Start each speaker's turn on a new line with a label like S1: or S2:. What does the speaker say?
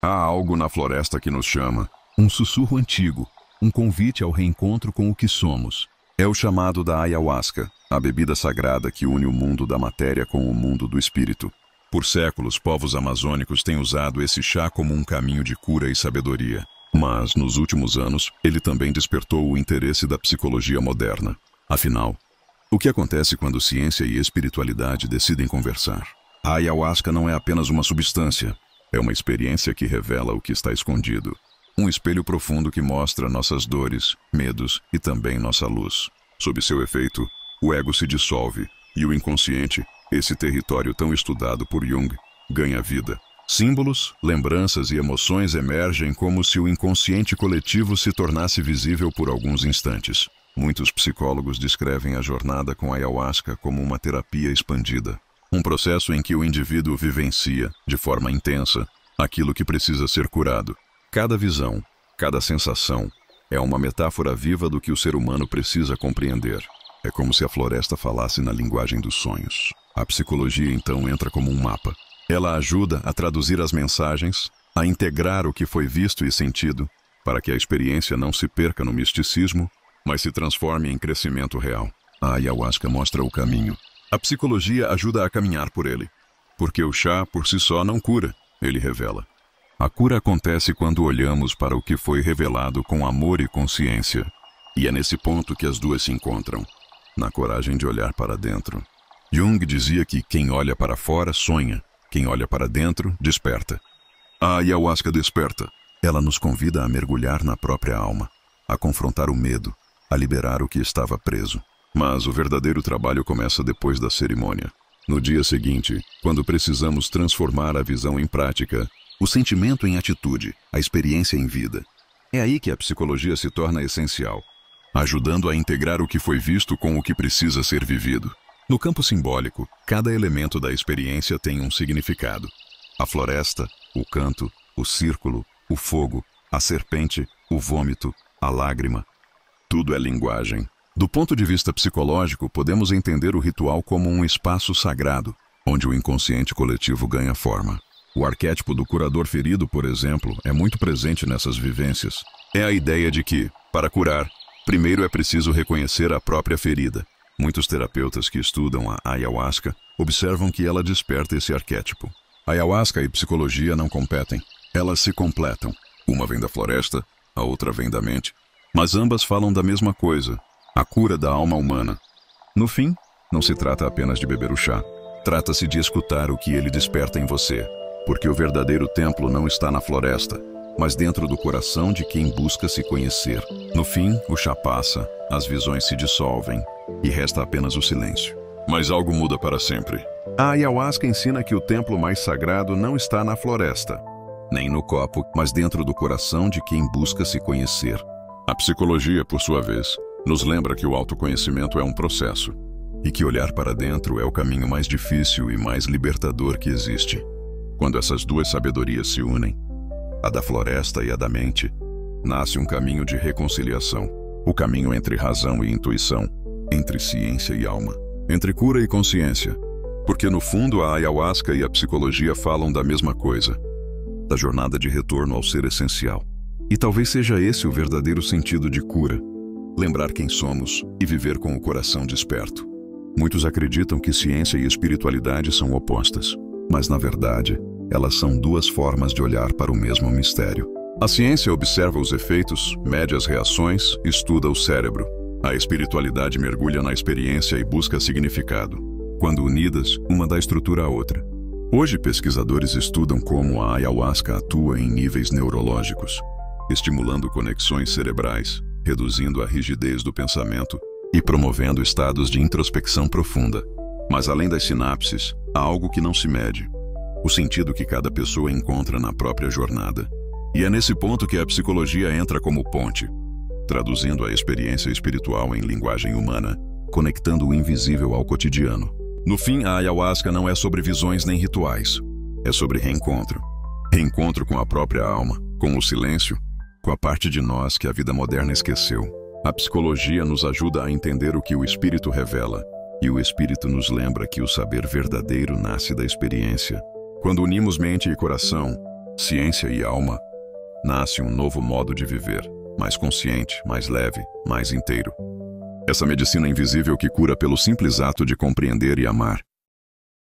S1: Há algo na floresta que nos chama, um sussurro antigo, um convite ao reencontro com o que somos. É o chamado da ayahuasca, a bebida sagrada que une o mundo da matéria com o mundo do espírito. Por séculos, povos amazônicos têm usado esse chá como um caminho de cura e sabedoria. Mas, nos últimos anos, ele também despertou o interesse da psicologia moderna. Afinal, o que acontece quando ciência e espiritualidade decidem conversar? A ayahuasca não é apenas uma substância, é uma experiência que revela o que está escondido. Um espelho profundo que mostra nossas dores, medos e também nossa luz. Sob seu efeito, o ego se dissolve e o inconsciente, esse território tão estudado por Jung, ganha vida. Símbolos, lembranças e emoções emergem como se o inconsciente coletivo se tornasse visível por alguns instantes. Muitos psicólogos descrevem a jornada com a ayahuasca como uma terapia expandida. Um processo em que o indivíduo vivencia, de forma intensa, aquilo que precisa ser curado. Cada visão, cada sensação, é uma metáfora viva do que o ser humano precisa compreender. É como se a floresta falasse na linguagem dos sonhos. A psicologia, então, entra como um mapa. Ela ajuda a traduzir as mensagens, a integrar o que foi visto e sentido, para que a experiência não se perca no misticismo, mas se transforme em crescimento real. A ayahuasca mostra o caminho. A psicologia ajuda a caminhar por ele. Porque o chá, por si só, não cura, ele revela. A cura acontece quando olhamos para o que foi revelado com amor e consciência. E é nesse ponto que as duas se encontram, na coragem de olhar para dentro. Jung dizia que quem olha para fora sonha, quem olha para dentro desperta. A ayahuasca desperta. Ela nos convida a mergulhar na própria alma, a confrontar o medo, a liberar o que estava preso. Mas o verdadeiro trabalho começa depois da cerimônia. No dia seguinte, quando precisamos transformar a visão em prática, o sentimento em atitude, a experiência em vida. É aí que a psicologia se torna essencial, ajudando a integrar o que foi visto com o que precisa ser vivido. No campo simbólico, cada elemento da experiência tem um significado. A floresta, o canto, o círculo, o fogo, a serpente, o vômito, a lágrima. Tudo é linguagem. Do ponto de vista psicológico, podemos entender o ritual como um espaço sagrado, onde o inconsciente coletivo ganha forma. O arquétipo do curador ferido, por exemplo, é muito presente nessas vivências. É a ideia de que, para curar, primeiro é preciso reconhecer a própria ferida. Muitos terapeutas que estudam a ayahuasca observam que ela desperta esse arquétipo. Ayahuasca e psicologia não competem, elas se completam. Uma vem da floresta, a outra vem da mente. Mas ambas falam da mesma coisa, a cura da alma humana. No fim, não se trata apenas de beber o chá. Trata-se de escutar o que ele desperta em você. Porque o verdadeiro templo não está na floresta, mas dentro do coração de quem busca se conhecer. No fim, o chá passa, as visões se dissolvem e resta apenas o silêncio. Mas algo muda para sempre. A ayahuasca ensina que o templo mais sagrado não está na floresta, nem no copo, mas dentro do coração de quem busca se conhecer. A psicologia, por sua vez, nos lembra que o autoconhecimento é um processo e que olhar para dentro é o caminho mais difícil e mais libertador que existe. Quando essas duas sabedorias se unem, a da floresta e a da mente, nasce um caminho de reconciliação. O caminho entre razão e intuição, entre ciência e alma, entre cura e consciência. Porque no fundo a ayahuasca e a psicologia falam da mesma coisa, da jornada de retorno ao ser essencial. E talvez seja esse o verdadeiro sentido de cura, lembrar quem somos e viver com o coração desperto. Muitos acreditam que ciência e espiritualidade são opostas. Mas, na verdade, elas são duas formas de olhar para o mesmo mistério. A ciência observa os efeitos, mede as reações, estuda o cérebro. A espiritualidade mergulha na experiência e busca significado. Quando unidas, uma dá estrutura à outra. Hoje, pesquisadores estudam como a ayahuasca atua em níveis neurológicos, estimulando conexões cerebrais, reduzindo a rigidez do pensamento e promovendo estados de introspecção profunda. Mas além das sinapses, há algo que não se mede, o sentido que cada pessoa encontra na própria jornada. E é nesse ponto que a psicologia entra como ponte, traduzindo a experiência espiritual em linguagem humana, conectando o invisível ao cotidiano. No fim, a ayahuasca não é sobre visões nem rituais, é sobre reencontro. Reencontro com a própria alma, com o silêncio, com a parte de nós que a vida moderna esqueceu. A psicologia nos ajuda a entender o que o espírito revela, e o espírito nos lembra que o saber verdadeiro nasce da experiência. Quando unimos mente e coração, ciência e alma, nasce um novo modo de viver, mais consciente, mais leve, mais inteiro. Essa medicina invisível que cura pelo simples ato de compreender e amar,